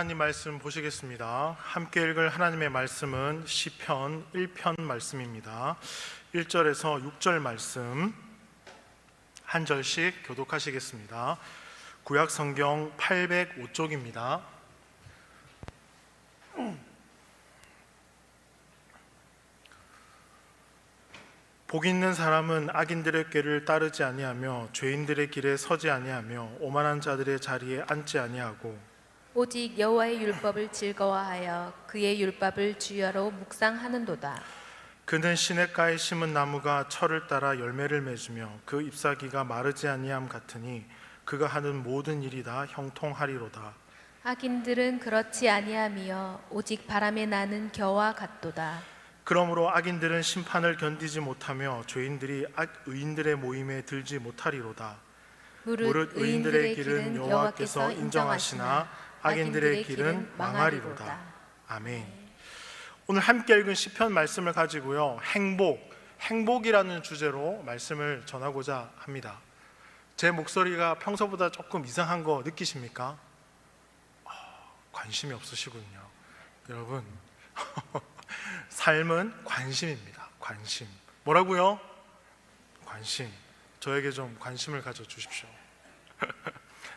하나님 말씀 보시겠습니다. 함께 읽을 하나님의 말씀은 시편 1편 말씀입니다. 1절에서 6절 말씀 한 절씩 교독하시겠습니다. 구약 성경 805쪽입니다. 복 있는 사람은 악인들의 꾀를 따르지 아니하며 죄인들의 길에 서지 아니하며 오만한 자들의 자리에 앉지 아니하고 오직 여호와의 율법을 즐거워하여 그의 율법을 주야로 묵상하는도다. 그는 시냇가에 심은 나무가 철을 따라 열매를 맺으며 그 잎사귀가 마르지 아니함 같으니 그가 하는 모든 일이 다 형통하리로다. 악인들은 그렇지 아니하며 오직 바람에 나는 겨와 같도다. 그러므로 악인들은 심판을 견디지 못하며 죄인들이 의인들의 모임에 들지 못하리로다. 무릇 의인들의 길은 여호와께서 인정하시나 악인들의 길은 망하리로다. 아멘. 오늘 함께 읽은 시편 말씀을 가지고요, 행복이라는 주제로 말씀을 전하고자 합니다. 제 목소리가 평소보다 조금 이상한 거 느끼십니까? 관심이 없으시군요. 여러분, 삶은 관심입니다. 관심. 뭐라고요? 관심. 저에게 좀 관심을 가져주십시오.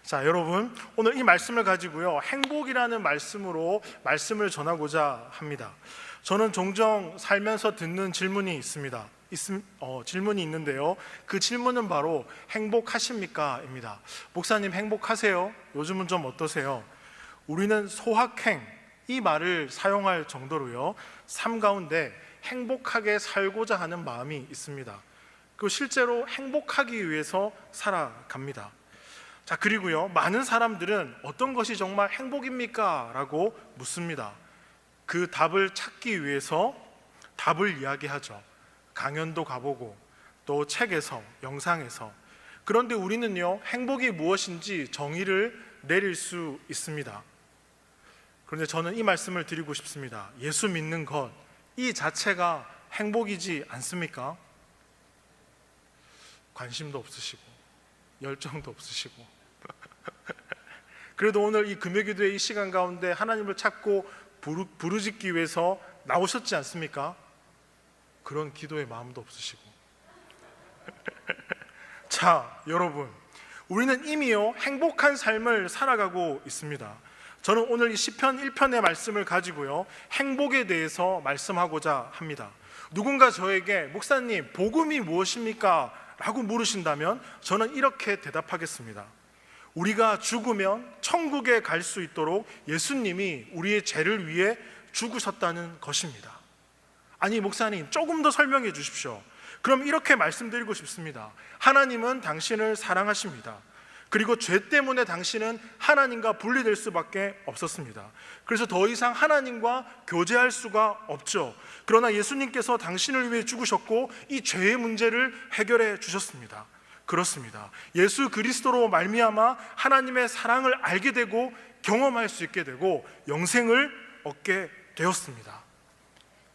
자, 여러분, 오늘 이 말씀을 가지고요, 행복이라는 말씀으로 말씀을 전하고자 합니다. 저는 종종 살면서 듣는 질문이 있습니다. 질문이 있는데요, 그 질문은 바로 행복하십니까? 입니다. 목사님 행복하세요? 요즘은 좀 어떠세요? 우리는 소확행, 이 말을 사용할 정도로요, 삶 가운데 행복하게 살고자 하는 마음이 있습니다. 그리고 실제로 행복하기 위해서 살아갑니다. 자, 그리고요, 많은 사람들은 어떤 것이 정말 행복입니까? 라고 묻습니다. 그 답을 찾기 위해서 답을 이야기하죠. 강연도 가보고 또 책에서, 영상에서. 그런데 우리는요, 행복이 무엇인지 정의를 내릴 수 있습니다. 그런데 저는 이 말씀을 드리고 싶습니다. 예수 믿는 것, 이 자체가 행복이지 않습니까? 관심도 없으시고 열정도 없으시고 그래도 오늘 이 금요기도의 이 시간 가운데 하나님을 찾고 부르짖기 위해서 나오셨지 않습니까? 그런 기도의 마음도 없으시고 자, 여러분, 우리는 이미요 행복한 삶을 살아가고 있습니다. 저는 오늘 이 시편 1편의 말씀을 가지고요, 행복에 대해서 말씀하고자 합니다. 누군가 저에게 목사님 복음이 무엇입니까? 라고 물으신다면 저는 이렇게 대답하겠습니다. 우리가 죽으면 천국에 갈 수 있도록 예수님이 우리의 죄를 위해 죽으셨다는 것입니다. 아니 목사님, 조금 더 설명해 주십시오. 그럼 이렇게 말씀드리고 싶습니다. 하나님은 당신을 사랑하십니다. 그리고 죄 때문에 당신은 하나님과 분리될 수밖에 없었습니다. 그래서 더 이상 하나님과 교제할 수가 없죠. 그러나 예수님께서 당신을 위해 죽으셨고 이 죄의 문제를 해결해 주셨습니다. 그렇습니다. 예수 그리스도로 말미암아 하나님의 사랑을 알게 되고 경험할 수 있게 되고 영생을 얻게 되었습니다.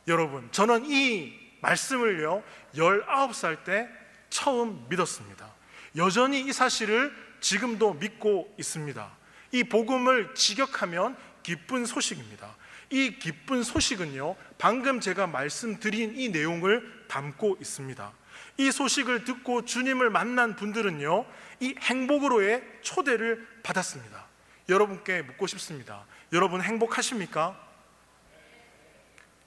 여러분, 저는 이 말씀을요 19살 때 처음 믿었습니다. 여전히 이 사실을 지금도 믿고 있습니다. 이 복음을 직역하면 기쁜 소식입니다. 이 기쁜 소식은요, 방금 제가 말씀드린 이 내용을 담고 있습니다. 이 소식을 듣고 주님을 만난 분들은요, 이 행복으로의 초대를 받았습니다. 여러분께 묻고 싶습니다. 여러분 행복하십니까?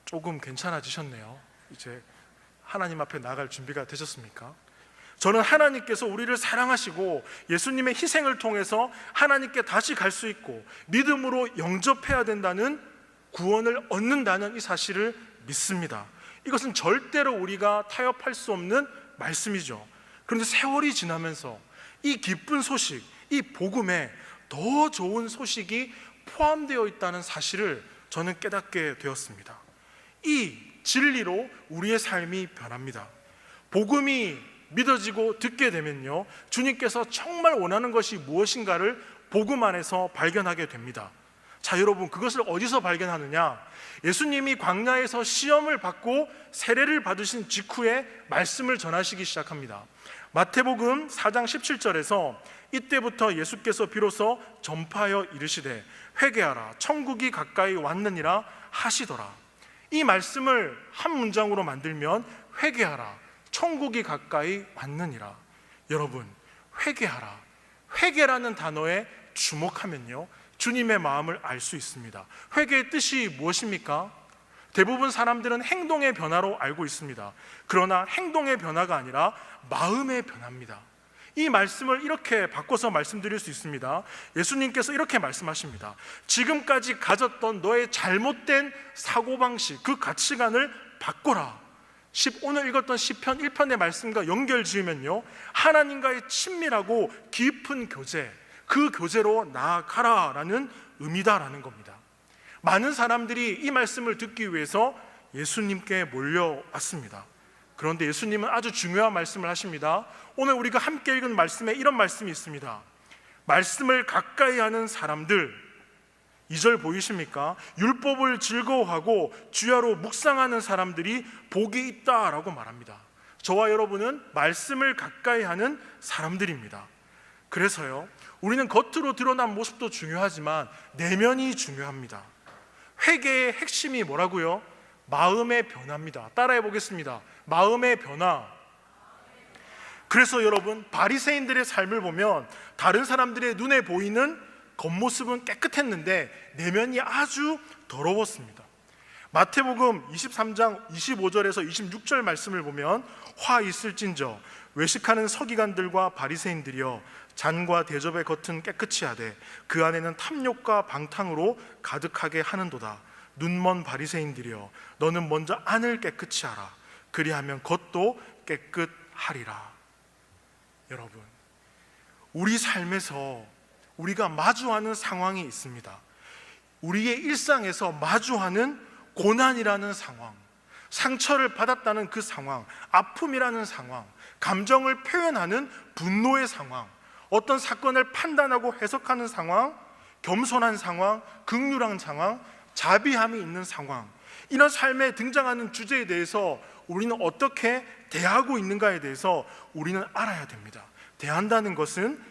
조금 괜찮아지셨네요. 이제 하나님 앞에 나갈 준비가 되셨습니까? 저는 하나님께서 우리를 사랑하시고 예수님의 희생을 통해서 하나님께 다시 갈 수 있고 믿음으로 영접해야 된다는, 구원을 얻는다는 이 사실을 믿습니다. 이것은 절대로 우리가 타협할 수 없는 말씀이죠. 그런데 세월이 지나면서 이 기쁜 소식, 이 복음에 더 좋은 소식이 포함되어 있다는 사실을 저는 깨닫게 되었습니다. 이 진리로 우리의 삶이 변합니다. 복음이 믿어지고 듣게 되면요, 주님께서 정말 원하는 것이 무엇인가를 복음 안에서 발견하게 됩니다. 자, 여러분, 그것을 어디서 발견하느냐? 예수님이 광야에서 시험을 받고 세례를 받으신 직후에 말씀을 전하시기 시작합니다. 마태복음 4장 17절에서 이때부터 예수께서 비로소 전파하여 이르시되 회개하라 천국이 가까이 왔느니라 하시더라. 이 말씀을 한 문장으로 만들면 회개하라 천국이 가까이 왔느니라. 여러분, 회개하라, 회개라는 단어에 주목하면요 주님의 마음을 알 수 있습니다. 회개의 뜻이 무엇입니까? 대부분 사람들은 행동의 변화로 알고 있습니다. 그러나 행동의 변화가 아니라 마음의 변화입니다. 이 말씀을 이렇게 바꿔서 말씀드릴 수 있습니다. 예수님께서 이렇게 말씀하십니다. 지금까지 가졌던 너의 잘못된 사고방식, 그 가치관을 바꿔라. 오늘 읽었던 시편 1편의 말씀과 연결 지으면요 하나님과의 친밀하고 깊은 교제, 그 교제로 나아가라라는 의미다라는 겁니다. 많은 사람들이 이 말씀을 듣기 위해서 예수님께 몰려왔습니다. 그런데 예수님은 아주 중요한 말씀을 하십니다. 오늘 우리가 함께 읽은 말씀에 이런 말씀이 있습니다. 말씀을 가까이 하는 사람들, 2절 보이십니까? 율법을 즐거워하고 주야로 묵상하는 사람들이 복이 있다라고 말합니다. 저와 여러분은 말씀을 가까이 하는 사람들입니다. 그래서요 우리는 겉으로 드러난 모습도 중요하지만 내면이 중요합니다. 회개의 핵심이 뭐라고요? 마음의 변화입니다. 따라해 보겠습니다. 마음의 변화. 그래서 여러분, 바리새인들의 삶을 보면 다른 사람들의 눈에 보이는 겉모습은 깨끗했는데 내면이 아주 더러웠습니다. 마태복음 23장 25절에서 26절 말씀을 보면 화 있을진저 외식하는 서기관들과 바리새인들이여 잔과 대접의 겉은 깨끗이 하되 그 안에는 탐욕과 방탕으로 가득하게 하는도다. 눈먼 바리새인들이여 너는 먼저 안을 깨끗이 하라. 그리하면 겉도 깨끗하리라. 여러분, 우리 삶에서 우리가 마주하는 상황이 있습니다. 우리의 일상에서 마주하는 고난이라는 상황, 상처를 받았다는 그 상황, 아픔이라는 상황, 감정을 표현하는 분노의 상황, 어떤 사건을 판단하고 해석하는 상황, 겸손한 상황, 긍휼한 상황, 자비함이 있는 상황, 이런 삶에 등장하는 주제에 대해서 우리는 어떻게 대하고 있는가에 대해서 우리는 알아야 됩니다. 대한다는 것은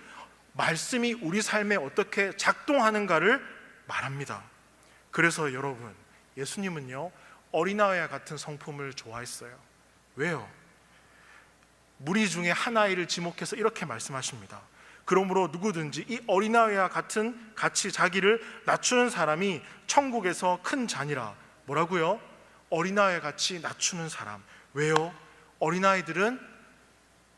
말씀이 우리 삶에 어떻게 작동하는가를 말합니다. 그래서 여러분, 예수님은요 어린아이와 같은 성품을 좋아했어요. 왜요? 무리 중에 한 아이를 지목해서 이렇게 말씀하십니다. 그러므로 누구든지 이 어린아이와 같은 같이 자기를 낮추는 사람이 천국에서 큰 자니라. 뭐라고요? 어린아이와 같이 낮추는 사람. 왜요? 어린아이들은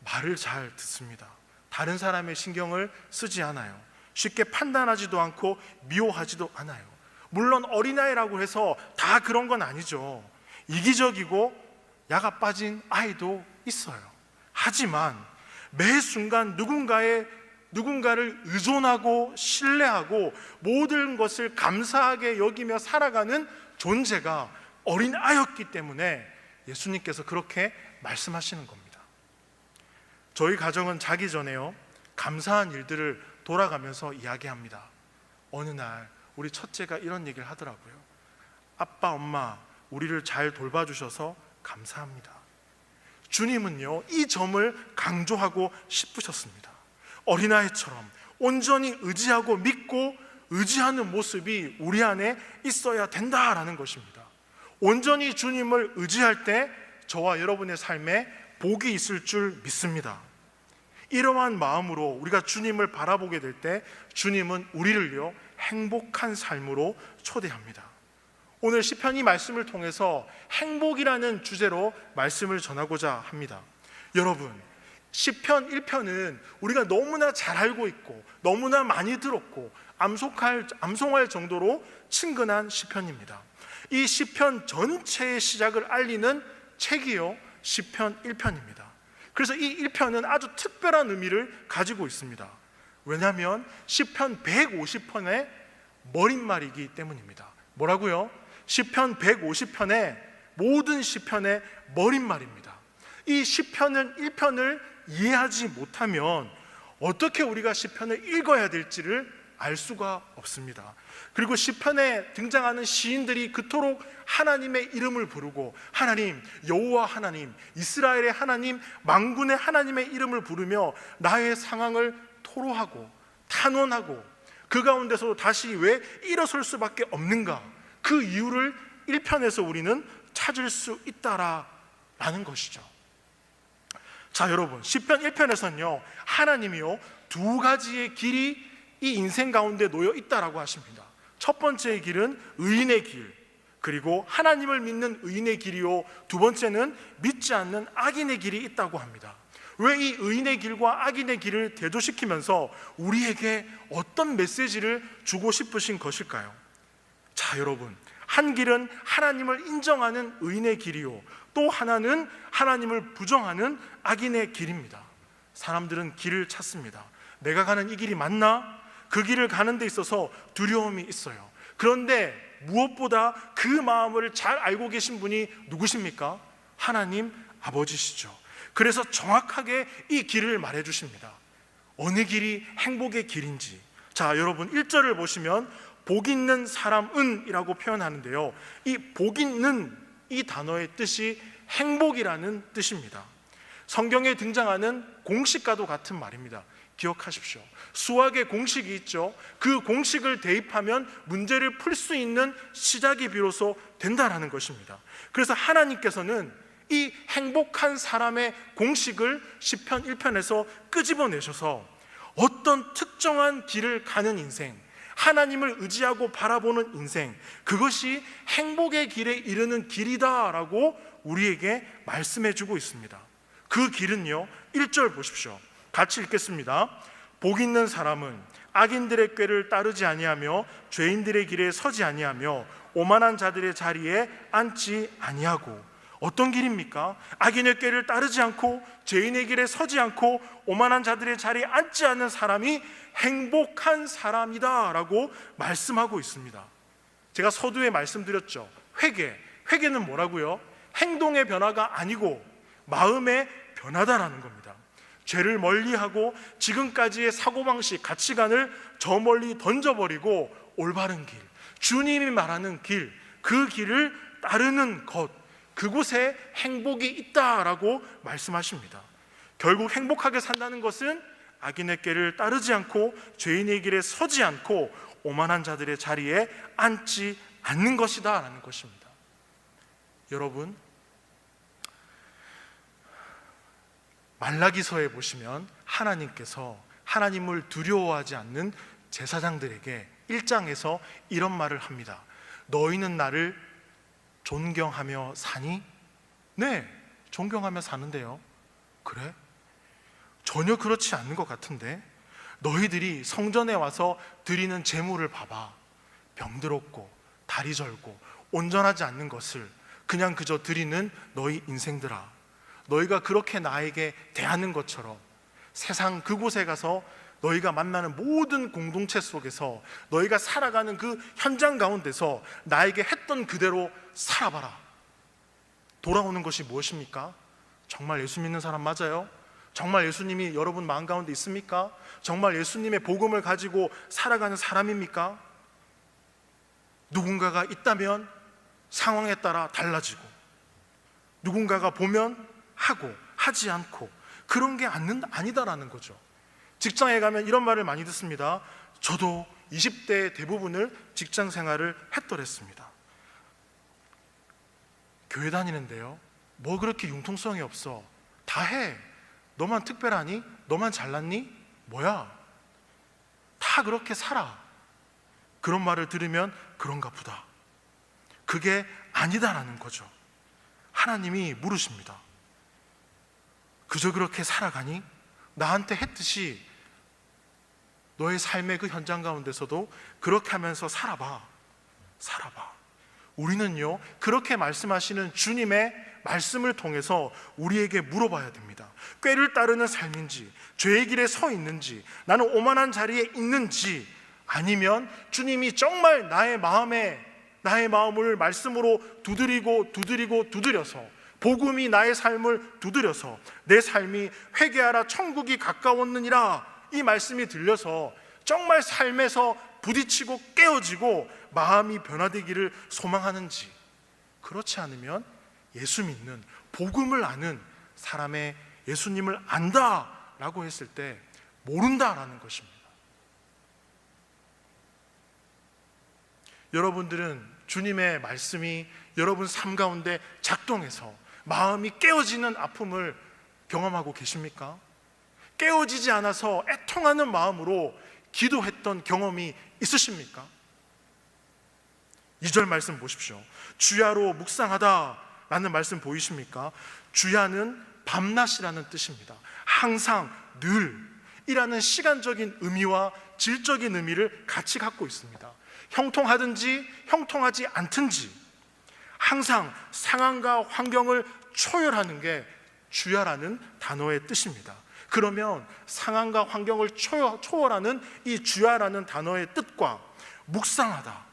말을 잘 듣습니다. 다른 사람의 신경을 쓰지 않아요. 쉽게 판단하지도 않고 미워하지도 않아요. 물론 어린아이라고 해서 다 그런 건 아니죠. 이기적이고 야가 빠진 아이도 있어요. 하지만 매 순간 누군가를 의존하고 신뢰하고 모든 것을 감사하게 여기며 살아가는 존재가 어린아이였기 때문에 예수님께서 그렇게 말씀하시는 겁니다. 저희 가정은 자기 전에요 감사한 일들을 돌아가면서 이야기합니다. 어느 날 우리 첫째가 이런 얘기를 하더라고요. 아빠, 엄마, 우리를 잘 돌봐주셔서 감사합니다. 주님은요 이 점을 강조하고 싶으셨습니다. 어린아이처럼 온전히 의지하고 믿고 의지하는 모습이 우리 안에 있어야 된다라는 것입니다. 온전히 주님을 의지할 때 저와 여러분의 삶에 복이 있을 줄 믿습니다. 이러한 마음으로 우리가 주님을 바라보게 될 때 주님은 우리를요 행복한 삶으로 초대합니다. 오늘 시편 이 말씀을 통해서 행복이라는 주제로 말씀을 전하고자 합니다. 여러분, 시편 1편은 우리가 너무나 잘 알고 있고 너무나 많이 들었고 암송할 정도로 친근한 시편입니다. 이 시편 전체의 시작을 알리는 책이요 시편 1편입니다. 그래서 이 1편은 아주 특별한 의미를 가지고 있습니다. 왜냐하면 시편 150편의 머릿말이기 때문입니다. 뭐라고요? 시편 150편의 모든 시편의 머릿말입니다. 이 시편은 1편을 이해하지 못하면 어떻게 우리가 시편을 읽어야 될지를 알 수가 없습니다. 그리고 시편에 등장하는 시인들이 그토록 하나님의 이름을 부르고 하나님, 여호와 하나님, 이스라엘의 하나님, 만군의 하나님의 이름을 부르며 나의 상황을 토로하고 탄원하고 그 가운데서 다시 왜 일어설 수밖에 없는가, 그 이유를 1편에서 우리는 찾을 수 있다라는 것이죠. 자, 여러분, 시편 1편에서는요 하나님이요 두 가지의 길이 이 인생 가운데 놓여 있다라고 하십니다. 첫 번째의 길은 의인의 길, 그리고 하나님을 믿는 의인의 길이요, 두 번째는 믿지 않는 악인의 길이 있다고 합니다. 왜 이 의인의 길과 악인의 길을 대조시키면서 우리에게 어떤 메시지를 주고 싶으신 것일까요? 자, 여러분, 한 길은 하나님을 인정하는 의인의 길이요, 또 하나는 하나님을 부정하는 악인의 길입니다. 사람들은 길을 찾습니다. 내가 가는 이 길이 맞나? 그 길을 가는 데 있어서 두려움이 있어요. 그런데 무엇보다 그 마음을 잘 알고 계신 분이 누구십니까? 하나님 아버지시죠. 그래서 정확하게 이 길을 말해 주십니다. 어느 길이 행복의 길인지. 자, 여러분 1절을 보시면 복 있는 사람은 이라고 표현하는데요, 이 복 있는 이 단어의 뜻이 행복이라는 뜻입니다. 성경에 등장하는 공식과도 같은 말입니다. 기억하십시오. 수학의 공식이 있죠. 그 공식을 대입하면 문제를 풀 수 있는 시작이 비로소 된다라는 것입니다. 그래서 하나님께서는 이 행복한 사람의 공식을 시편 1편에서 끄집어내셔서 어떤 특정한 길을 가는 인생, 하나님을 의지하고 바라보는 인생, 그것이 행복의 길에 이르는 길이다라고 우리에게 말씀해 주고 있습니다. 그 길은요, 1절 보십시오. 같이 읽겠습니다. 복 있는 사람은 악인들의 꾀를 따르지 아니하며 죄인들의 길에 서지 아니하며 오만한 자들의 자리에 앉지 아니하고. 어떤 길입니까? 악인의 꾀를 따르지 않고 죄인의 길에 서지 않고 오만한 자들의 자리에 앉지 않는 사람이 행복한 사람이다 라고 말씀하고 있습니다. 제가 서두에 말씀드렸죠. 회개는 뭐라고요? 행동의 변화가 아니고 마음의 변화다라는 겁니다. 죄를 멀리하고 지금까지의 사고방식, 가치관을 저 멀리 던져버리고 올바른 길, 주님이 말하는 길, 그 길을 따르는 것, 그곳에 행복이 있다라고 말씀하십니다. 결국 행복하게 산다는 것은 악인의 꾀를 따르지 않고 죄인의 길에 서지 않고 오만한 자들의 자리에 앉지 않는 것이다 라는 것입니다. 여러분, 말라기서에 보시면 하나님께서 하나님을 두려워하지 않는 제사장들에게 1장에서 이런 말을 합니다. 너희는 나를 존경하며 사니? 네, 존경하며 사는데요. 그래? 전혀 그렇지 않는 것 같은데, 너희들이 성전에 와서 드리는 제물을 봐봐. 병들었고 다리 절고 온전하지 않는 것을 그냥 그저 드리는 너희 인생들아, 너희가 그렇게 나에게 대하는 것처럼 세상 그곳에 가서 너희가 만나는 모든 공동체 속에서 너희가 살아가는 그 현장 가운데서 나에게 했던 그대로 살아봐라. 돌아오는 것이 무엇입니까? 정말 예수 믿는 사람 맞아요? 정말 예수님이 여러분 마음 가운데 있습니까? 정말 예수님의 복음을 가지고 살아가는 사람입니까? 누군가가 있다면 상황에 따라 달라지고, 누군가가 보면 하고 하지 않고, 그런 게 아니다라는 거죠. 직장에 가면 이런 말을 많이 듣습니다. 저도 20대 대부분을 직장 생활을 했더랬습니다. 교회 다니는데요, 뭐 그렇게 융통성이 없어? 다 해. 너만 특별하니? 너만 잘났니? 뭐야? 다 그렇게 살아. 그런 말을 들으면 그런가 보다. 그게 아니다라는 거죠. 하나님이 물으십니다. 그저 그렇게 살아가니? 나한테 했듯이 너의 삶의 그 현장 가운데서도 그렇게 하면서 살아봐. 우리는요, 그렇게 말씀하시는 주님의 말씀을 통해서 우리에게 물어봐야 됩니다. 꾀를 따르는 삶인지, 죄의 길에 서 있는지, 나는 오만한 자리에 있는지, 아니면 주님이 정말 나의 마음을 말씀으로 두드려서 복음이 나의 삶을 두드려서 내 삶이 회개하라 천국이 가까웠느니라, 이 말씀이 들려서 정말 삶에서 부딪히고 깨어지고 마음이 변화되기를 소망하는지, 그렇지 않으면 예수 믿는, 복음을 아는 사람의 예수님을 안다라고 했을 때 모른다라는 것입니다. 여러분들은 주님의 말씀이 여러분 삶 가운데 작동해서 마음이 깨어지는 아픔을 경험하고 계십니까? 깨어지지 않아서 애통하는 마음으로 기도했던 경험이 있으십니까? 2절 말씀 보십시오. 주야로 묵상하다 라는 말씀 보이십니까? 주야는 밤낮이라는 뜻입니다. 항상, 늘 이라는 시간적인 의미와 질적인 의미를 같이 갖고 있습니다. 형통하든지 형통하지 않든지 항상 상황과 환경을 초월하는 게 주야라는 단어의 뜻입니다. 그러면 상황과 환경을 초월하는 이 주야라는 단어의 뜻과 묵상하다,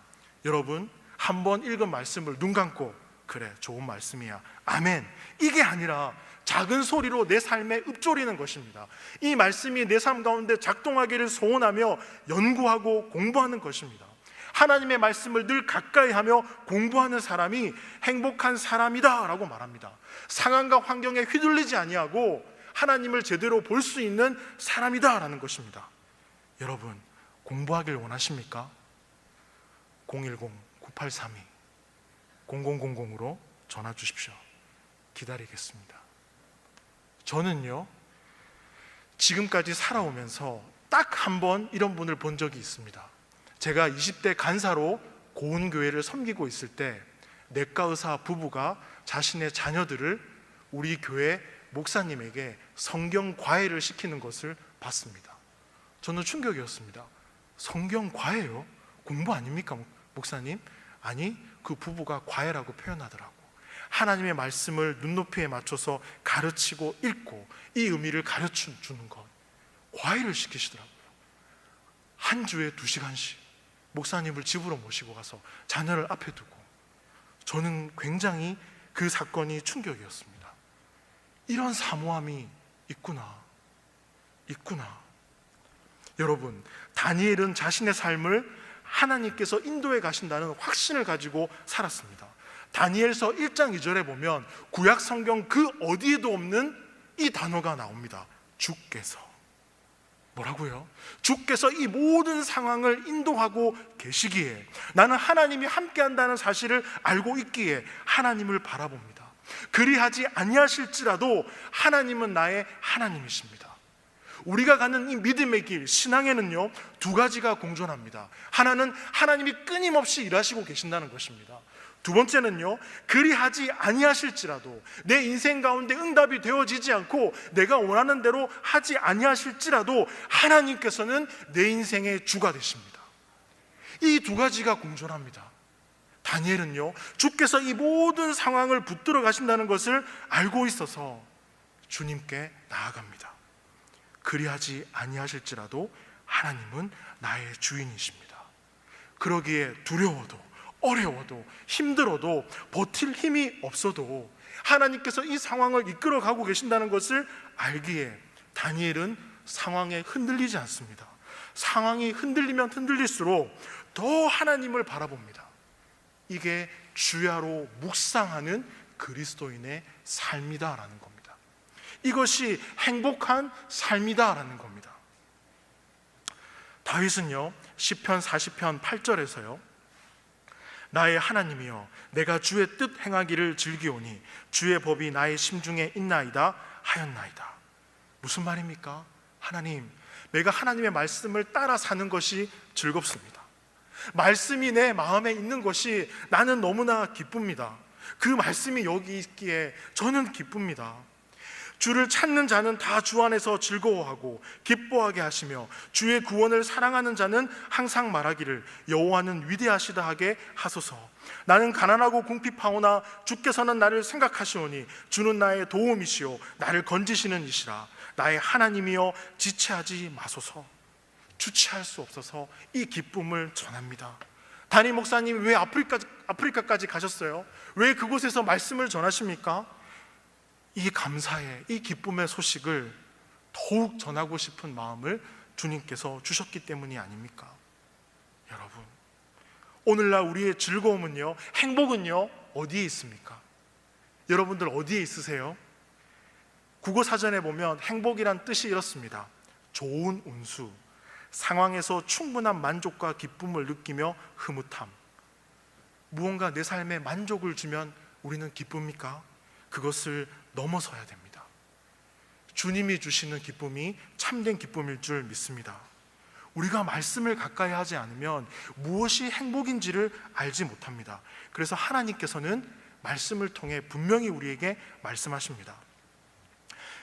여러분 한번 읽은 말씀을 눈 감고 그래 좋은 말씀이야 아멘, 이게 아니라 작은 소리로 내 삶에 읊조리는 것입니다. 이 말씀이 내 삶 가운데 작동하기를 소원하며 연구하고 공부하는 것입니다. 하나님의 말씀을 늘 가까이 하며 공부하는 사람이 행복한 사람이다 라고 말합니다. 상황과 환경에 휘둘리지 아니하고 하나님을 제대로 볼 수 있는 사람이다 라는 것입니다. 여러분 공부하길 원하십니까? 010-9832-0000으로 전화 주십시오. 기다리겠습니다. 저는요, 지금까지 살아오면서 딱 한 번 이런 분을 본 적이 있습니다. 제가 20대 간사로 고운교회를 섬기고 있을 때 내과 의사 부부가 자신의 자녀들을 우리 교회 목사님에게 성경 과외를 시키는 것을 봤습니다. 저는 충격이었습니다. 성경 과외요? 공부 아닙니까 목사님? 아니, 그 부부가 과외라고 표현하더라고. 하나님의 말씀을 눈높이에 맞춰서 가르치고 읽고 이 의미를 가르쳐주는 것, 과외를 시키시더라고요. 한 주에 2시간씩 목사님을 집으로 모시고 가서 자녀를 앞에 두고. 저는 굉장히 그 사건이 충격이었습니다. 이런 사모함이 있구나. 여러분, 다니엘은 자신의 삶을 하나님께서 인도해 가신다는 확신을 가지고 살았습니다. 다니엘서 1장 2절에 보면 구약 성경 그 어디에도 없는 이 단어가 나옵니다. 주께서. 뭐라고요? 주께서 이 모든 상황을 인도하고 계시기에, 나는 하나님이 함께한다는 사실을 알고 있기에 하나님을 바라봅니다. 그리하지 아니하실지라도 하나님은 나의 하나님이십니다. 우리가 가는 이 믿음의 길, 신앙에는요 2가지가 공존합니다. 하나는 하나님이 끊임없이 일하시고 계신다는 것입니다. 두 번째는요, 그리하지 아니하실지라도, 내 인생 가운데 응답이 되어지지 않고 내가 원하는 대로 하지 아니하실지라도 하나님께서는 내 인생의 주가 되십니다. 이 2가지가 공존합니다. 다니엘은요, 주께서 이 모든 상황을 붙들어 가신다는 것을 알고 있어서 주님께 나아갑니다. 그리하지 아니하실지라도 하나님은 나의 주인이십니다. 그러기에 두려워도 어려워도 힘들어도 버틸 힘이 없어도 하나님께서 이 상황을 이끌어가고 계신다는 것을 알기에 다니엘은 상황에 흔들리지 않습니다. 상황이 흔들리면 흔들릴수록 더 하나님을 바라봅니다. 이게 주야로 묵상하는 그리스도인의 삶이다라는 겁니다. 이것이 행복한 삶이다라는 겁니다. 다윗은요, 시편 40편 8절에서요, 나의 하나님이여, 내가 주의 뜻 행하기를 즐기오니 주의 법이 나의 심중에 있나이다 하였나이다. 무슨 말입니까? 하나님, 내가 하나님의 말씀을 따라 사는 것이 즐겁습니다. 말씀이 내 마음에 있는 것이 나는 너무나 기쁩니다. 그 말씀이 여기 있기에 저는 기쁩니다. 주를 찾는 자는 다 주 안에서 즐거워하고 기뻐하게 하시며 주의 구원을 사랑하는 자는 항상 말하기를 여호와는 위대하시다 하게 하소서. 나는 가난하고 궁핍하오나 주께서는 나를 생각하시오니 주는 나의 도움이시오 나를 건지시는 이시라. 나의 하나님이여 지체하지 마소서. 주체할 수 없어서 이 기쁨을 전합니다. 담임 목사님이 왜 아프리카까지 가셨어요? 왜 그곳에서 말씀을 전하십니까? 이 감사의, 이 기쁨의 소식을 더욱 전하고 싶은 마음을 주님께서 주셨기 때문이 아닙니까? 여러분, 오늘날 우리의 즐거움은요, 행복은요, 어디에 있습니까? 여러분들 어디에 있으세요? 국어사전에 보면 행복이란 뜻이 이렇습니다. 좋은 운수, 상황에서 충분한 만족과 기쁨을 느끼며 흐뭇함. 무언가 내 삶에 만족을 주면 우리는 기쁩니까? 그것을 넘어서야 됩니다. 주님이 주시는 기쁨이 참된 기쁨일 줄 믿습니다. 우리가 말씀을 가까이 하지 않으면 무엇이 행복인지를 알지 못합니다. 그래서 하나님께서는 말씀을 통해 분명히 우리에게 말씀하십니다.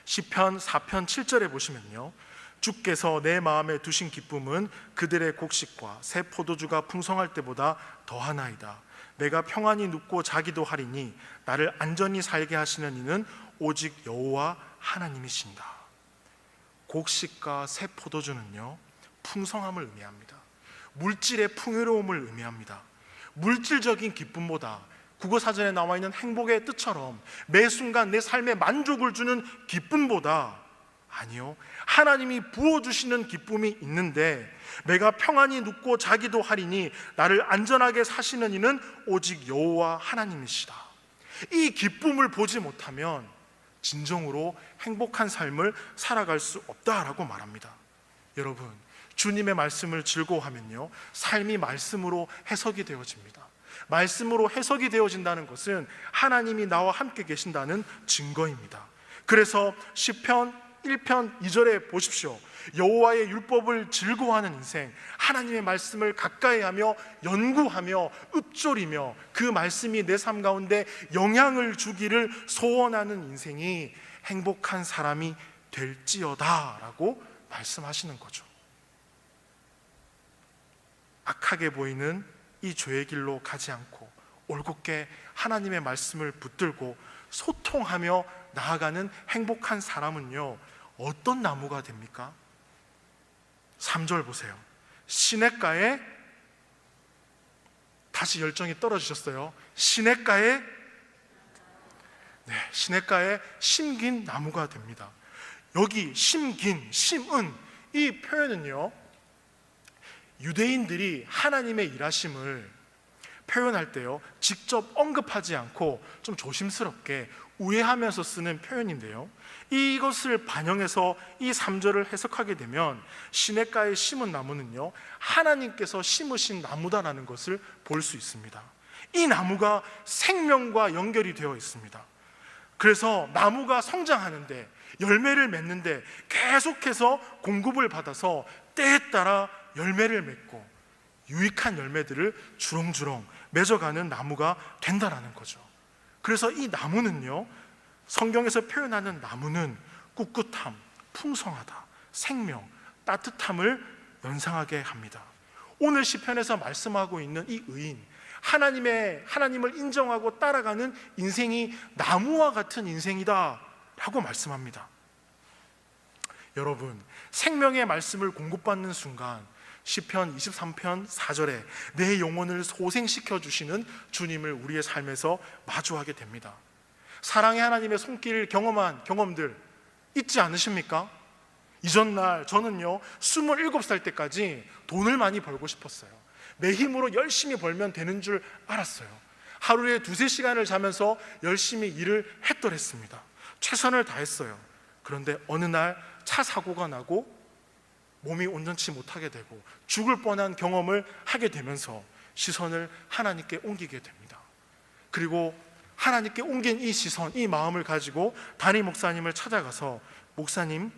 시편 4편 7절에 보시면요, 주께서 내 마음에 두신 기쁨은 그들의 곡식과 새 포도주가 풍성할 때보다 더하나이다. 내가 평안히 눕고 자기도 하리니 나를 안전히 살게 하시는 이는 오직 여호와 하나님이신다. 곡식과 새 포도주는요, 풍성함을 의미합니다. 물질의 풍요로움을 의미합니다. 물질적인 기쁨보다 국어사전에 나와 있는 행복의 뜻처럼 매 순간 내 삶에 만족을 주는 기쁨보다, 아니요, 하나님이 부어주시는 기쁨이 있는데, 내가 평안히 눕고 자기도 하리니 나를 안전하게 사시는 이는 오직 여호와 하나님이시다. 이 기쁨을 보지 못하면 진정으로 행복한 삶을 살아갈 수 없다라고 말합니다. 여러분, 주님의 말씀을 즐거워하면요, 삶이 말씀으로 해석이 되어집니다. 말씀으로 해석이 되어진다는 것은 하나님이 나와 함께 계신다는 증거입니다. 그래서 시편 1편 2절에 보십시오. 여호와의 율법을 즐거워하는 인생, 하나님의 말씀을 가까이하며 연구하며 읊조리며 그 말씀이 내 삶 가운데 영향을 주기를 소원하는 인생이 행복한 사람이 될지어다 라고 말씀하시는 거죠. 악하게 보이는 이 죄의 길로 가지 않고 올곧게 하나님의 말씀을 붙들고 소통하며 나아가는 행복한 사람은요, 어떤 나무가 됩니까? 3절 보세요. 시냇가에, 다시 열정이 떨어지셨어요. 시냇가에 심긴 나무가 됩니다. 여기 심긴, 심은, 이 표현은요, 유대인들이 하나님의 일하심을 표현할 때요, 직접 언급하지 않고 좀 조심스럽게 우회하면서 쓰는 표현인데요, 이것을 반영해서 이 3절을 해석하게 되면 시냇가에 심은 나무는요, 하나님께서 심으신 나무다라는 것을 볼 수 있습니다. 이 나무가 생명과 연결이 되어 있습니다. 그래서 나무가 성장하는데, 열매를 맺는데 계속해서 공급을 받아서 때에 따라 열매를 맺고 유익한 열매들을 주렁주렁 맺어가는 나무가 된다라는 거죠. 그래서 이 나무는요, 성경에서 표현하는 나무는 꿋꿋함, 풍성하다, 생명, 따뜻함을 연상하게 합니다. 오늘 시편에서 말씀하고 있는 이 의인, 하나님을 인정하고 따라가는 인생이 나무와 같은 인생이다 라고 말씀합니다. 여러분, 생명의 말씀을 공급받는 순간 시편 23편 4절에 내 영혼을 소생시켜 주시는 주님을 우리의 삶에서 마주하게 됩니다. 사랑의 하나님의 손길을 경험한 경험들 있지 않으십니까? 이전날 저는요, 27살 때까지 돈을 많이 벌고 싶었어요. 내 힘으로 열심히 벌면 되는 줄 알았어요. 하루에 2-3시간을 자면서 열심히 일을 했더랬습니다. 최선을 다했어요. 그런데 어느 날 차 사고가 나고 몸이 온전치 못하게 되고 죽을 뻔한 경험을 하게 되면서 시선을 하나님께 옮기게 됩니다. 그리고 하나님께 옮긴 이 시선, 이 마음을 가지고 담임 목사님을 찾아가서 목사님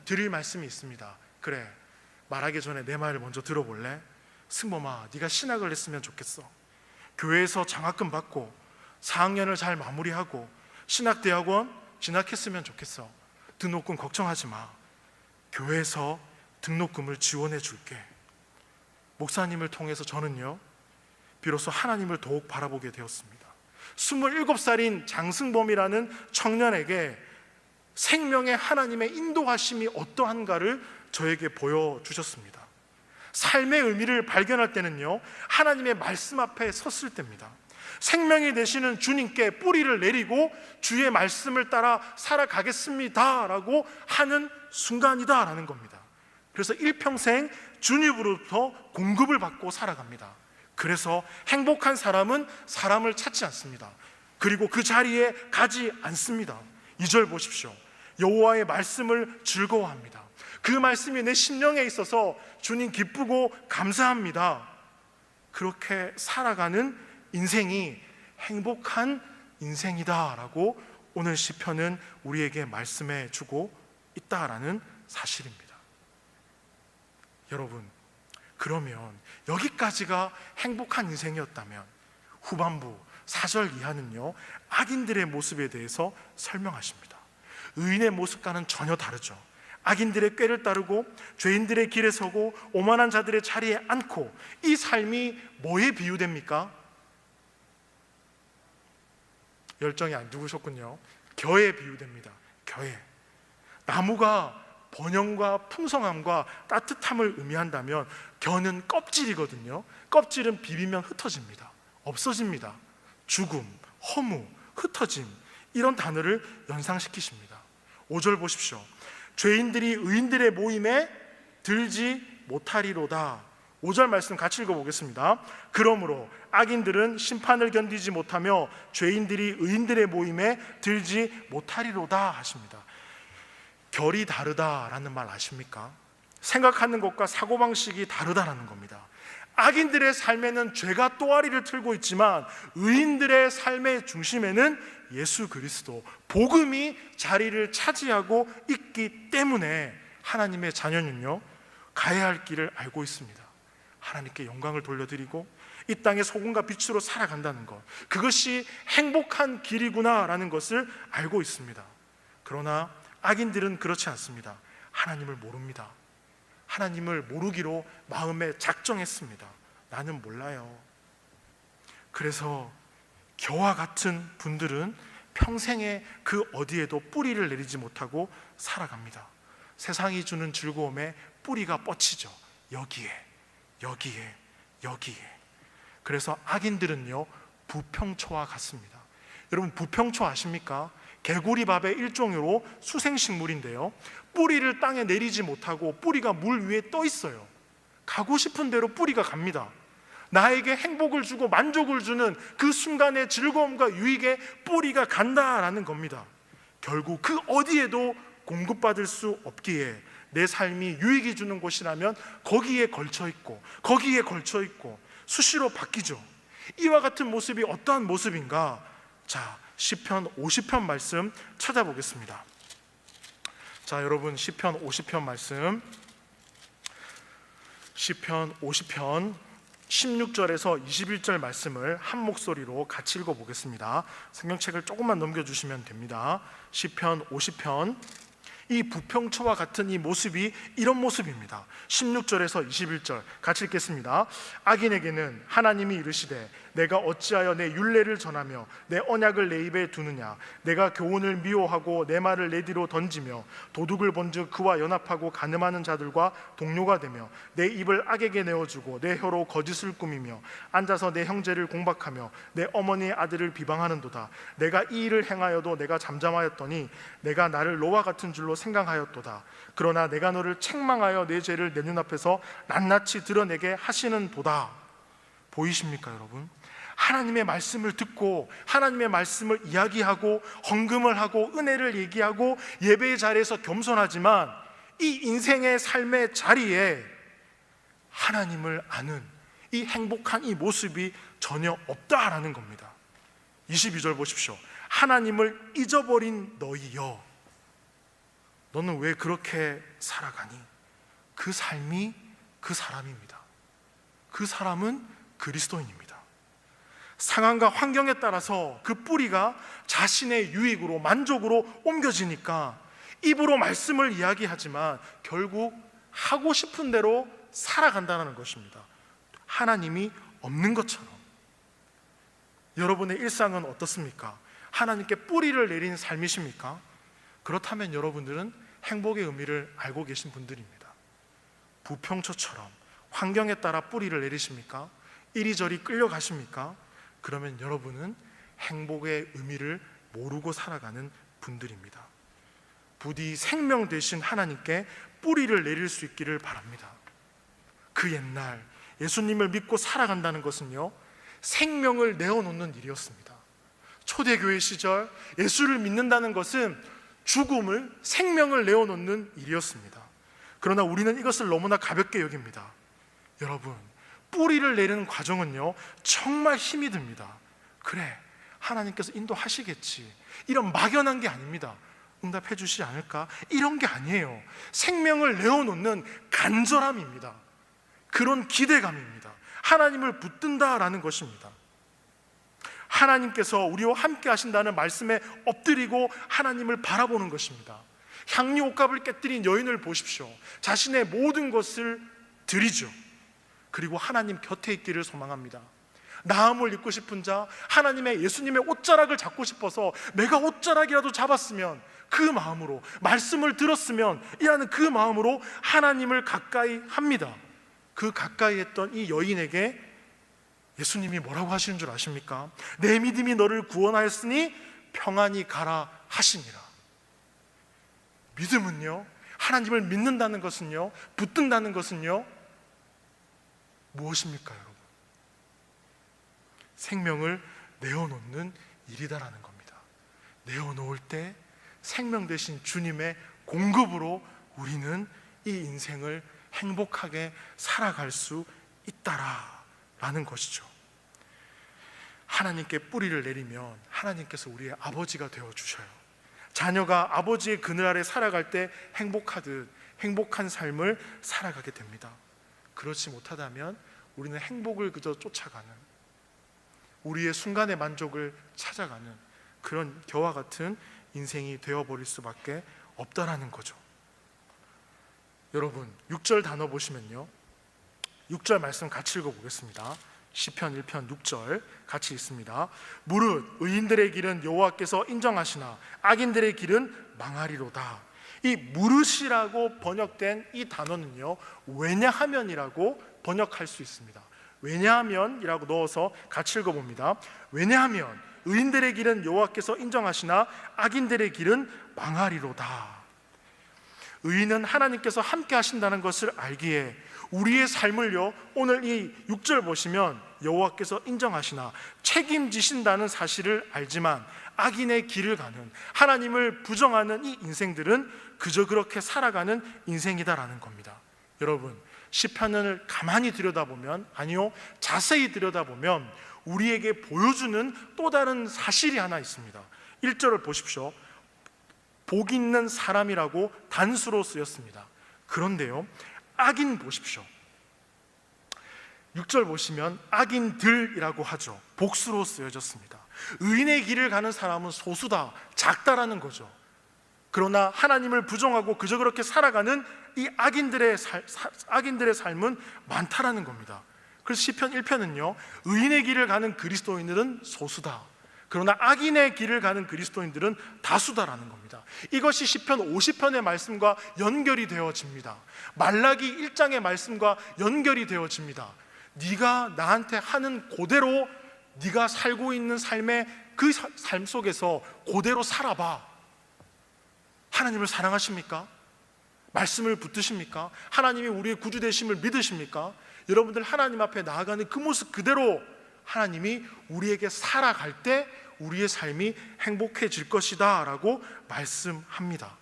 드릴 말씀이 있습니다. 그래, 말하기 전에 내 말을 먼저 들어볼래? 승범아, 네가 신학을 했으면 좋겠어. 교회에서 장학금 받고 4학년을 잘 마무리하고 신학대학원 진학했으면 좋겠어. 등록금 걱정하지 마. 교회에서 등록금을 지원해 줄게. 목사님을 통해서 저는요, 비로소 하나님을 더욱 바라보게 되었습니다. 27살인 장승범이라는 청년에게 생명의 하나님의 인도하심이 어떠한가를 저에게 보여주셨습니다. 삶의 의미를 발견할 때는요, 하나님의 말씀 앞에 섰을 때입니다. 생명이 되시는 주님께 뿌리를 내리고 주의 말씀을 따라 살아가겠습니다 라고 하는 순간이다 라는 겁니다. 그래서 일평생 주님으로부터 공급을 받고 살아갑니다. 그래서 행복한 사람은 사람을 찾지 않습니다. 그리고 그 자리에 가지 않습니다. 2절 보십시오. 여호와의 말씀을 즐거워합니다. 그 말씀이 내 심령에 있어서 주님 기쁘고 감사합니다. 그렇게 살아가는 인생이 행복한 인생이다라고 오늘 시편은 우리에게 말씀해 주고 있다라는 사실입니다. 여러분, 그러면 여기까지가 행복한 인생이었다면 후반부 4절 이하는요, 악인들의 모습에 대해서 설명하십니다. 의인의 모습과는 전혀 다르죠. 악인들의 꾀를 따르고 죄인들의 길에 서고 오만한 자들의 자리에 앉고, 이 삶이 뭐에 비유됩니까? 열정이 안 죽으셨군요. 겨에 비유됩니다. 겨에. 나무가 번영과 풍성함과 따뜻함을 의미한다면 겨는 껍질이거든요. 껍질은 비비면 흩어집니다. 없어집니다. 죽음, 허무, 흩어짐, 이런 단어를 연상시키십니다. 5절 보십시오. 죄인들이 의인들의 모임에 들지 못하리로다. 5절 말씀 같이 읽어보겠습니다. 그러므로 악인들은 심판을 견디지 못하며 죄인들이 의인들의 모임에 들지 못하리로다 하십니다. 결이 다르다라는 말 아십니까? 생각하는 것과 사고방식이 다르다라는 겁니다. 악인들의 삶에는 죄가 또아리를 틀고 있지만 의인들의 삶의 중심에는 예수 그리스도, 복음이 자리를 차지하고 있기 때문에 하나님의 자녀는요, 가야 할 길을 알고 있습니다. 하나님께 영광을 돌려드리고 이 땅의 소금과 빛으로 살아간다는 것, 그것이 행복한 길이구나라는 것을 알고 있습니다. 그러나 악인들은 그렇지 않습니다. 하나님을 모릅니다. 하나님을 모르기로 마음에 작정했습니다. 나는 몰라요. 그래서 겨와 같은 분들은 평생에 그 어디에도 뿌리를 내리지 못하고 살아갑니다. 세상이 주는 즐거움에 뿌리가 뻗치죠. 여기에, 여기에, 여기에. 그래서 악인들은요, 부평초와 같습니다. 여러분, 부평초 아십니까? 개구리밥의 일종으로 수생식물인데요, 뿌리를 땅에 내리지 못하고 뿌리가 물 위에 떠 있어요. 가고 싶은 대로 뿌리가 갑니다. 나에게 행복을 주고 만족을 주는 그 순간의 즐거움과 유익에 뿌리가 간다라는 겁니다. 결국 그 어디에도 공급받을 수 없기에 내 삶이 유익이 주는 곳이라면 거기에 걸쳐 있고 거기에 걸쳐 있고 수시로 바뀌죠. 이와 같은 모습이 어떠한 모습인가? 자, 시편 50편 말씀 찾아보겠습니다. 자, 여러분, 시편 50편 말씀, 시편 50편 16절에서 21절 말씀을 한 목소리로 같이 읽어보겠습니다. 성경책을 조금만 넘겨주시면 됩니다. 시편 50편, 이 부평초와 같은 이 모습이 이런 모습입니다. 16절에서 21절 같이 읽겠습니다. 악인에게는 하나님이 이르시되 내가 어찌하여 내 율례를 전하며 내 언약을 내 입에 두느냐. 내가 교훈을 미워하고 내 말을 내 뒤로 던지며 도둑을 본즉 그와 연합하고 간음하는 자들과 동료가 되며 내 입을 악에게 내어주고 내 혀로 거짓을 꾸미며 앉아서 내 형제를 공박하며 내 어머니의 아들을 비방하는도다. 내가 이 일을 행하여도 내가 잠잠하였더니 내가 나를 노와 같은 줄로 생각하였도다. 그러나 내가 너를 책망하여 내 죄를 내 눈앞에서 낱낱이 드러내게 하시는도다. 보이십니까, 여러분? 하나님의 말씀을 듣고 하나님의 말씀을 이야기하고 헌금을 하고 은혜를 얘기하고 예배의 자리에서 겸손하지만 이 인생의 삶의 자리에 하나님을 아는 이 행복한 이 모습이 전혀 없다라는 겁니다. 22절 보십시오. 하나님을 잊어버린 너희여, 너는 왜 그렇게 살아가니? 그 삶이 그 사람입니다. 그 사람은 그리스도인입니다. 상황과 환경에 따라서 그 뿌리가 자신의 유익으로 만족으로 옮겨지니까 입으로 말씀을 이야기하지만 결국 하고 싶은 대로 살아간다는 것입니다. 하나님이 없는 것처럼. 여러분의 일상은 어떻습니까? 하나님께 뿌리를 내린 삶이십니까? 그렇다면 여러분들은 행복의 의미를 알고 계신 분들입니다. 부평초처럼 환경에 따라 뿌리를 내리십니까? 이리저리 끌려가십니까? 그러면 여러분은 행복의 의미를 모르고 살아가는 분들입니다. 부디 생명 되신 하나님께 뿌리를 내릴 수 있기를 바랍니다. 그 옛날 예수님을 믿고 살아간다는 것은요, 생명을 내어놓는 일이었습니다. 초대교회 시절 예수를 믿는다는 것은 죽음을, 생명을 내어놓는 일이었습니다. 그러나 우리는 이것을 너무나 가볍게 여깁니다. 여러분, 뿌리를 내리는 과정은요, 정말 힘이 듭니다. 그래, 하나님께서 인도하시겠지, 이런 막연한 게 아닙니다. 응답해 주시지 않을까, 이런 게 아니에요. 생명을 내어놓는 간절함입니다. 그런 기대감입니다. 하나님을 붙든다라는 것입니다. 하나님께서 우리와 함께 하신다는 말씀에 엎드리고 하나님을 바라보는 것입니다. 향유 옥합을 깨뜨린 여인을 보십시오. 자신의 모든 것을 드리죠. 그리고 하나님 곁에 있기를 소망합니다. 나음을 입고 싶은 자, 하나님의 예수님의 옷자락을 잡고 싶어서 내가 옷자락이라도 잡았으면, 그 마음으로 말씀을 들었으면 이라는 그 마음으로 하나님을 가까이 합니다. 그 가까이 했던 이 여인에게 예수님이 뭐라고 하시는 줄 아십니까? 내 믿음이 너를 구원하였으니 평안히 가라 하시니라. 믿음은요, 하나님을 믿는다는 것은요, 붙든다는 것은요, 무엇입니까, 여러분? 생명을 내어놓는 일이다라는 겁니다. 내어놓을 때 생명 되신 주님의 공급으로 우리는 이 인생을 행복하게 살아갈 수 있다라는 것이죠. 하나님께 뿌리를 내리면 하나님께서 우리의 아버지가 되어주셔요. 자녀가 아버지의 그늘 아래 살아갈 때 행복하듯 행복한 삶을 살아가게 됩니다. 그렇지 못하다면 우리는 행복을 그저 쫓아가는, 우리의 순간의 만족을 찾아가는 그런 겨와 같은 인생이 되어버릴 수밖에 없다라는 거죠. 여러분, 6절 단어 보시면요, 6절 말씀 같이 읽어보겠습니다. 시편 1편 6절 같이 읽습니다. 무릇 의인들의 길은 여호와께서 인정하시나 악인들의 길은 망하리로다. 이 무릇이라고 번역된 이 단어는요, 왜냐하면이라고 번역할 수 있습니다. 왜냐하면이라고 넣어서 같이 읽어봅니다. 왜냐하면 의인들의 길은 여호와께서 인정하시나 악인들의 길은 망하리로다. 의인은 하나님께서 함께 하신다는 것을 알기에 우리의 삶을요, 오늘 이 6절 보시면 여호와께서 인정하시나 책임지신다는 사실을 알지만 악인의 길을 가는, 하나님을 부정하는 이 인생들은 그저 그렇게 살아가는 인생이다라는 겁니다. 여러분, 시편을 가만히 들여다보면, 아니요, 자세히 들여다보면 우리에게 보여주는 또 다른 사실이 하나 있습니다. 1절을 보십시오. 복 있는 사람이라고 단수로 쓰였습니다. 그런데요, 악인 보십시오. 6절 보시면 악인들이라고 하죠. 복수로 쓰여졌습니다. 의인의 길을 가는 사람은 소수다, 작다라는 거죠. 그러나 하나님을 부정하고 그저 그렇게 살아가는 이 악인들의 삶은 많다라는 겁니다. 그래서 시편 1편은요, 의인의 길을 가는 그리스도인들은 소수다, 그러나 악인의 길을 가는 그리스도인들은 다수다라는 겁니다. 이것이 시편 50편의 말씀과 연결이 되어집니다. 말라기 1장의 말씀과 연결이 되어집니다. 네가 나한테 하는 그대로, 네가 살고 있는 삶의 그 삶 속에서 그대로 살아봐. 하나님을 사랑하십니까? 말씀을 붙드십니까? 하나님이 우리의 구주 되심을 믿으십니까? 여러분들 하나님 앞에 나아가는 그 모습 그대로 하나님이 우리에게 살아갈 때 우리의 삶이 행복해질 것이다 라고 말씀합니다.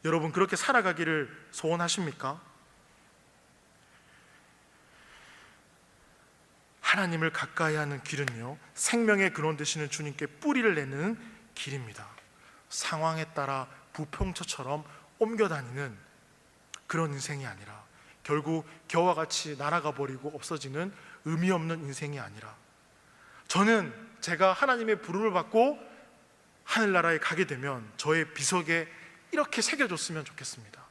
여러분, 그렇게 살아가기를 소원하십니까? 하나님을 가까이 하는 길은요, 생명의 근원 되시는 주님께 뿌리를 내는 길입니다. 상황에 따라 부평초처럼 옮겨다니는 그런 인생이 아니라, 결국 겨와 같이 날아가 버리고 없어지는 의미 없는 인생이 아니라, 저는 제가 하나님의 부름을 받고 하늘나라에 가게 되면 저의 비석에 이렇게 새겨줬으면 좋겠습니다.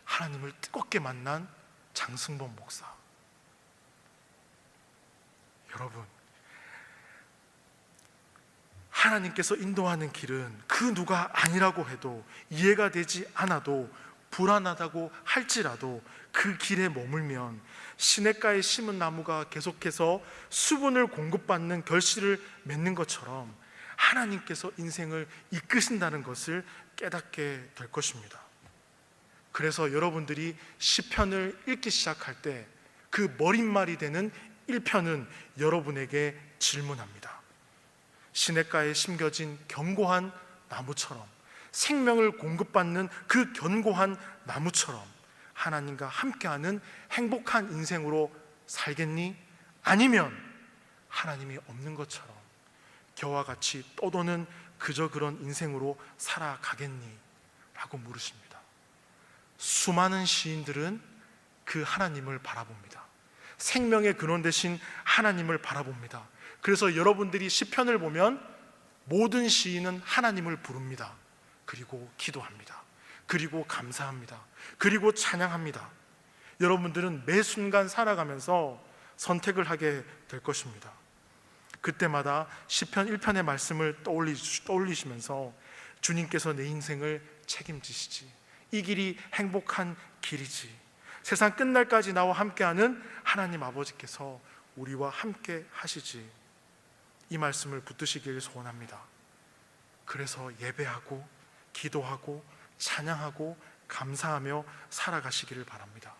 하나님을 뜨겁게 만난 장승범 목사. 여러분, 하나님께서 인도하는 길은 그 누가 아니라고 해도, 이해가 되지 않아도, 불안하다고 할지라도 그 길에 머물면 시냇가에 심은 나무가 계속해서 수분을 공급받는 결실을 맺는 것처럼 하나님께서 인생을 이끄신다는 것을 깨닫게 될 것입니다. 그래서 여러분들이 시편을 읽기 시작할 때 그 머릿말이 되는 1편은 여러분에게 질문합니다. 시냇가에 심겨진 견고한 나무처럼, 생명을 공급받는 그 견고한 나무처럼 하나님과 함께하는 행복한 인생으로 살겠니? 아니면 하나님이 없는 것처럼 겨와 같이 떠도는 그저 그런 인생으로 살아가겠니? 라고 물으십니다. 수많은 시인들은 그 하나님을 바라봅니다. 생명의 근원 되신 하나님을 바라봅니다. 그래서 여러분들이 시편을 보면 모든 시인은 하나님을 부릅니다. 그리고 기도합니다. 그리고 감사합니다. 그리고 찬양합니다. 여러분들은 매 순간 살아가면서 선택을 하게 될 것입니다. 그때마다 시편 1편의 말씀을 떠올리시면서 주님께서 내 인생을 책임지시지, 이 길이 행복한 길이지, 세상 끝날까지 나와 함께하는 하나님 아버지께서 우리와 함께 하시지, 이 말씀을 붙드시길 소원합니다. 그래서 예배하고 기도하고 찬양하고 감사하며 살아가시기를 바랍니다.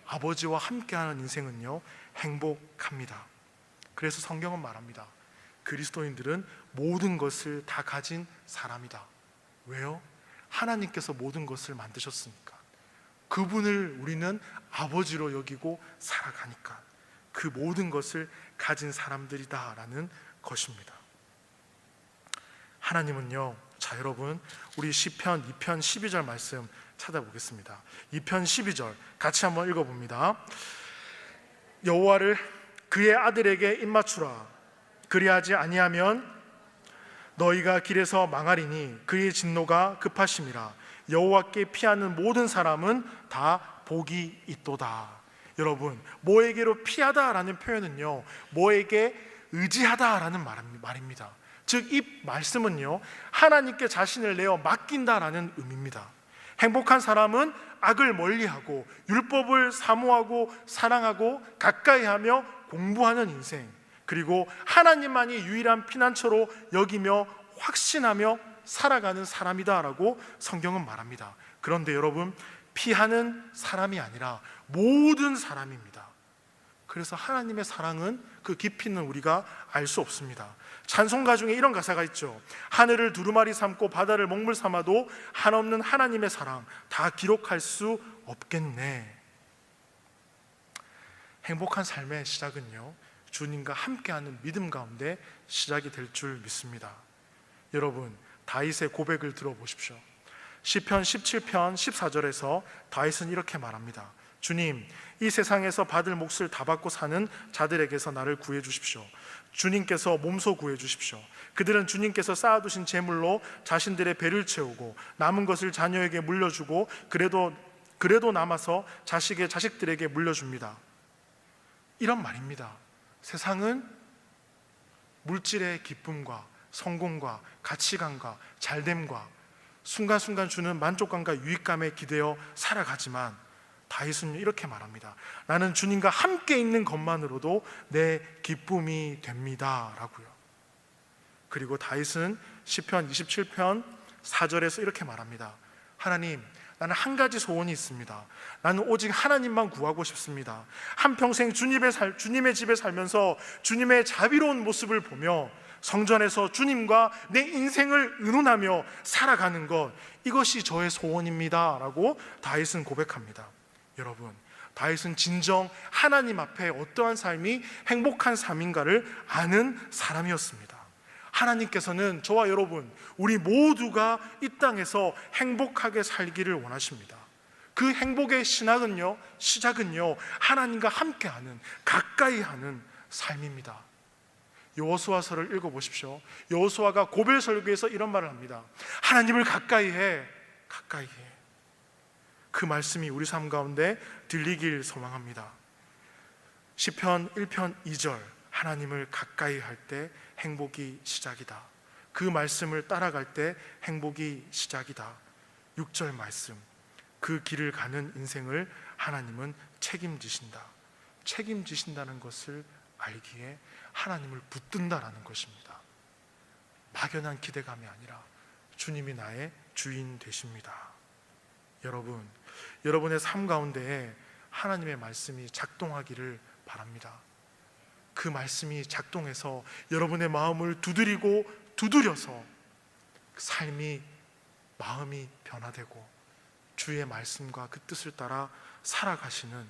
아버지와 함께하는 인생은요, 행복합니다. 그래서 성경은 말합니다. 그리스도인들은 모든 것을 다 가진 사람이다. 왜요? 하나님께서 모든 것을 만드셨으니까. 그분을 우리는 아버지로 여기고 살아가니까 그 모든 것을 가진 사람들이다라는 것입니다. 하나님은요, 자 여러분, 우리 시편 2편 12절 말씀 찾아보겠습니다. 2편 12절 같이 한번 읽어봅니다. 여호와를 그의 아들에게 입맞추라. 그리하지 아니하면 너희가 길에서 망하리니 그의 진노가 급하심이라. 여호와께 피하는 모든 사람은 다 복이 있도다. 여러분, 뭐에게로 피하다라는 표현은요, 뭐에게 의지하다라는 말입니다. 즉 이 말씀은요, 하나님께 자신을 내어 맡긴다라는 의미입니다. 행복한 사람은 악을 멀리하고 율법을 사모하고 사랑하고 가까이하며 공부하는 인생, 그리고 하나님만이 유일한 피난처로 여기며 확신하며 살아가는 사람이다라고 성경은 말합니다. 그런데 여러분, 피하는 사람이 아니라 모든 사람입니다. 그래서 하나님의 사랑은 그 깊이는 우리가 알 수 없습니다. 찬송가 중에 이런 가사가 있죠. 하늘을 두루마리 삼고 바다를 먹물 삼아도 한없는 하나님의 사랑 다 기록할 수 없겠네. 행복한 삶의 시작은요, 주님과 함께하는 믿음 가운데 시작이 될 줄 믿습니다. 여러분, 다윗의 고백을 들어보십시오. 시편 17편 14절에서 다윗은 이렇게 말합니다. 주님, 이 세상에서 받을 몫을 다 받고 사는 자들에게서 나를 구해 주십시오. 주님께서 몸소 구해 주십시오. 그들은 주님께서 쌓아두신 재물로 자신들의 배를 채우고 남은 것을 자녀에게 물려주고 그래도 남아서 자식들에게 물려줍니다. 이런 말입니다. 세상은 물질의 기쁨과 성공과 가치관과 잘됨과 순간순간 주는 만족감과 유익감에 기대어 살아가지만 다윗은 이렇게 말합니다. 나는 주님과 함께 있는 것만으로도 내 기쁨이 됩니다 라고요. 그리고 다윗은 시편 27편 4절에서 이렇게 말합니다. 하나님, 나는 한 가지 소원이 있습니다. 나는 오직 하나님만 구하고 싶습니다. 한평생 주님의 집에 살면서 주님의 자비로운 모습을 보며 성전에서 주님과 내 인생을 의논하며 살아가는 것, 이것이 저의 소원입니다 라고 다윗은 고백합니다. 여러분, 다윗은 진정 하나님 앞에 어떠한 삶이 행복한 삶인가를 아는 사람이었습니다. 하나님께서는 저와 여러분, 우리 모두가 이 땅에서 행복하게 살기를 원하십니다. 그 행복의 시작은요 하나님과 함께하는, 가까이하는 삶입니다. 여호수아서를 읽어보십시오. 여호수아가 고벨 설교에서 이런 말을 합니다. 하나님을 가까이해. 그 말씀이 우리 삶 가운데 들리길 소망합니다. 시편 1편 2절, 하나님을 가까이 할 때 행복이 시작이다. 그 말씀을 따라갈 때 행복이 시작이다. 6절 말씀, 그 길을 가는 인생을 하나님은 책임지신다는 것을 알기에 하나님을 붙든다라는 것입니다. 막연한 기대감이 아니라 주님이 나의 주인 되십니다. 여러분, 여러분의 삶 가운데에 하나님의 말씀이 작동하기를 바랍니다. 그 말씀이 작동해서 여러분의 마음을 두드리고 두드려서 삶이, 마음이 변화되고 주의 말씀과 그 뜻을 따라 살아가시는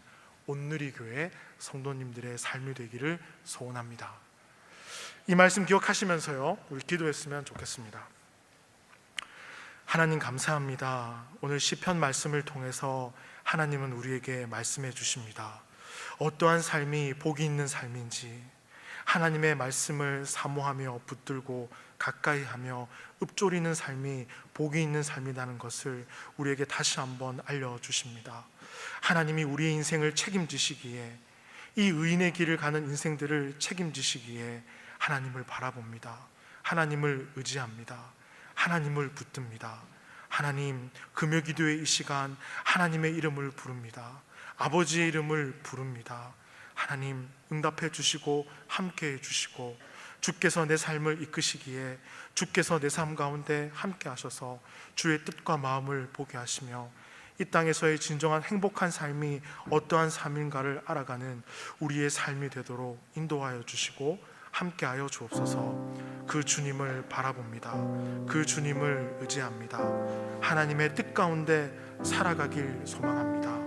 온누리교회 성도님들의 삶이 되기를 소원합니다. 이 말씀 기억하시면서요, 우리 기도했으면 좋겠습니다. 하나님 감사합니다. 오늘 시편 말씀을 통해서 하나님은 우리에게 말씀해 주십니다. 어떠한 삶이 복이 있는 삶인지, 하나님의 말씀을 사모하며 붙들고 가까이하며 읊조리는 삶이 복이 있는 삶이라는 것을 우리에게 다시 한번 알려주십니다. 하나님이 우리의 인생을 책임지시기에, 이 의인의 길을 가는 인생들을 책임지시기에 하나님을 바라봅니다. 하나님을 의지합니다. 하나님을 붙듭니다. 하나님, 금요기도의 이 시간 하나님의 이름을 부릅니다. 아버지의 이름을 부릅니다. 하나님, 응답해 주시고 함께해 주시고 주께서 내 삶을 이끄시기에 주께서 내 삶 가운데 함께 하셔서 주의 뜻과 마음을 보게 하시며 이 땅에서의 진정한 행복한 삶이 어떠한 삶인가를 알아가는 우리의 삶이 되도록 인도하여 주시고 함께하여 주옵소서. 그 주님을 바라봅니다. 그 주님을 의지합니다. 하나님의 뜻 가운데 살아가길 소망합니다.